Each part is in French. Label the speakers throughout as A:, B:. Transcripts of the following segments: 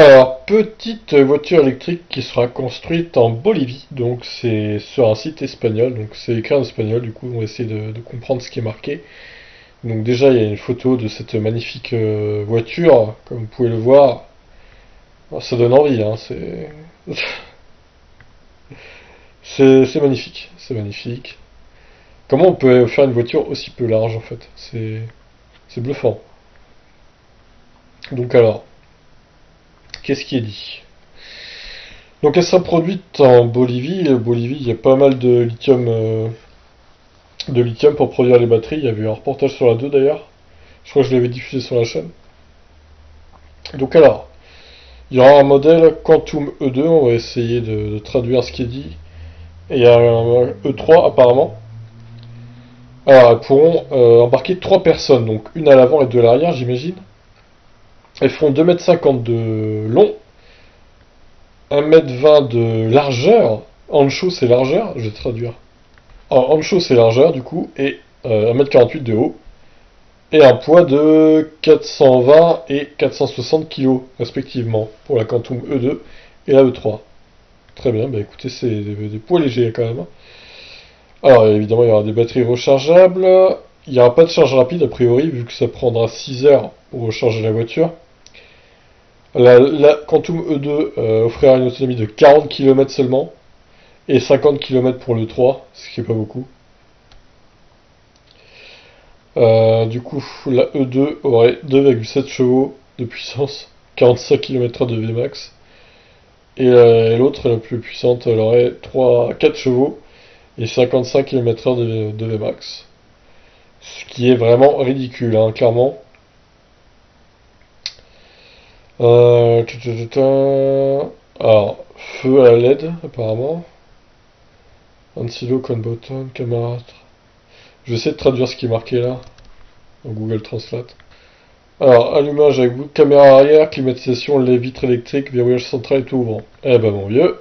A: Alors, petite voiture électrique qui sera construite en Bolivie, donc c'est sur un site espagnol, donc c'est écrit en espagnol, du coup on va essayer de comprendre ce qui est marqué. Donc déjà il y a une photo de cette magnifique voiture, comme vous pouvez le voir. Oh, ça donne envie, hein, c'est... c'est magnifique, c'est magnifique. Comment on peut faire une voiture aussi peu large en fait? C'est bluffant. Donc alors, qu'est-ce qui est dit? Donc elle sera produite en Bolivie. Bolivie, il y a pas mal de lithium pour produire les batteries. Il y avait un reportage sur la 2 d'ailleurs. Je crois que je l'avais diffusé sur la chaîne. Donc alors, il y aura un modèle Quantum E2. On va essayer de traduire ce qui est dit. Et il y a un E3 apparemment. Alors elles pourront embarquer 3 personnes. Donc une à l'avant et deux à l'arrière, j'imagine. Elles feront 2,50 m de long, 1,20 m de largeur. Ancho c'est largeur, je vais traduire. Alors, ancho c'est largeur du coup, et 1,48 m de haut, et un poids de 420 et 460 kg respectivement, pour la Quantum E2 et la E3. Très bien, bah écoutez, c'est des poids légers quand même. Alors évidemment il y aura des batteries rechargeables, il n'y aura pas de charge rapide a priori, vu que ça prendra 6 heures pour recharger la voiture. La Quantum E2 offrira une autonomie de 40 km seulement, et 50 km pour le 3, ce qui est pas beaucoup. Du coup, la E2 aurait 2,7 chevaux de puissance, 45 km/h de Vmax. Et l'autre, la plus puissante, elle aurait 4 chevaux et 55 km/h de Vmax. Ce qui est vraiment ridicule, hein, clairement. Alors, feu à la LED, apparemment. Ancilo, Button, caméra. Je vais essayer de traduire ce qui est marqué là, en Google Translate. Alors, allumage avec vous, caméra arrière, climatisation, les vitres électriques, verrouillage central et tout ouvrant. Eh ben mon vieux.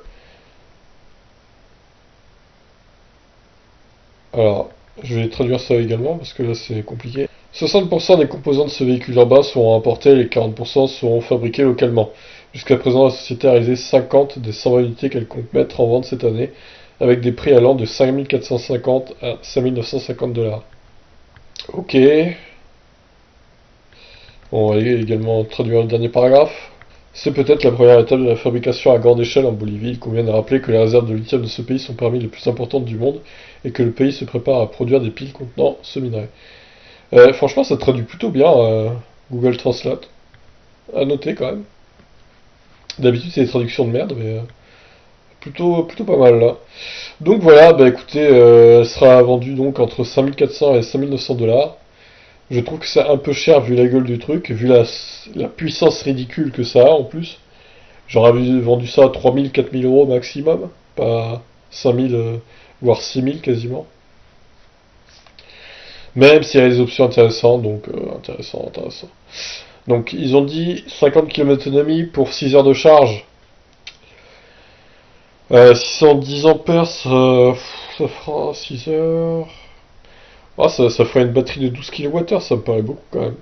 A: Alors, je vais traduire ça également parce que là c'est compliqué. 60% des composants de ce véhicule urbain seront importés, les 40% seront fabriqués localement. Jusqu'à présent, la société a réalisé 50 des 120 unités qu'elle compte mettre en vente cette année, avec des prix allant de 5450 à 5950 $. Ok. On va également traduire le dernier paragraphe. C'est peut-être la première étape de la fabrication à grande échelle en Bolivie. Il convient de rappeler que les réserves de lithium de ce pays sont parmi les plus importantes du monde et que le pays se prépare à produire des piles contenant ce minerai. Franchement, ça traduit plutôt bien Google Translate. À noter quand même. D'habitude, c'est des traductions de merde, mais plutôt pas mal là. Donc voilà, bah écoutez, elle sera vendue donc entre 5400 et 5900 $. Je trouve que c'est un peu cher vu la gueule du truc, vu la puissance ridicule que ça a en plus. J'aurais vendu ça à 3000, 4000 euros maximum, pas 5000, voire 6000 quasiment. Même s'il y a des options intéressantes, donc intéressant. Donc ils ont dit 50 km d'autonomie pour 6 heures de charge. 610 ampères, ça fera 6 heures. Ah, ça ferait une batterie de 12 kWh, ça me paraît beaucoup quand même.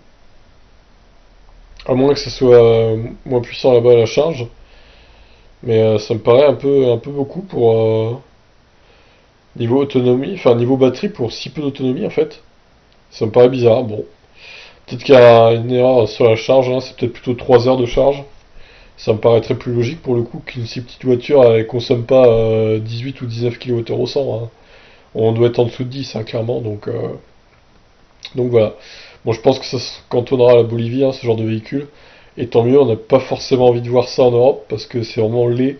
A: À moins que ça soit moins puissant là-bas à la charge. Mais ça me paraît un peu beaucoup pour niveau autonomie, enfin niveau batterie pour si peu d'autonomie en fait. Ça me paraît bizarre, bon. Peut-être qu'il y a une erreur sur la charge, hein, c'est peut-être plutôt 3 heures de charge. Ça me paraîtrait plus logique pour le coup qu'une si petite voiture elle consomme pas 18 ou 19 kWh au 100. Hein. On doit être en dessous de 10 hein, clairement, donc voilà. Bon, je pense que ça se cantonnera à la Bolivie, hein, ce genre de véhicule. Et tant mieux, on n'a pas forcément envie de voir ça en Europe, parce que c'est vraiment laid,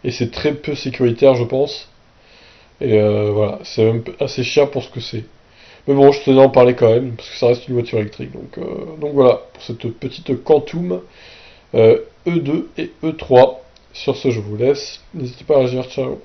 A: et c'est très peu sécuritaire, je pense. Et voilà, c'est même assez cher pour ce que c'est. Mais bon, je tenais à en parler quand même, parce que ça reste une voiture électrique. Donc voilà, pour cette petite Quantum E2 et E3. Sur ce, je vous laisse. N'hésitez pas à réagir, ciao.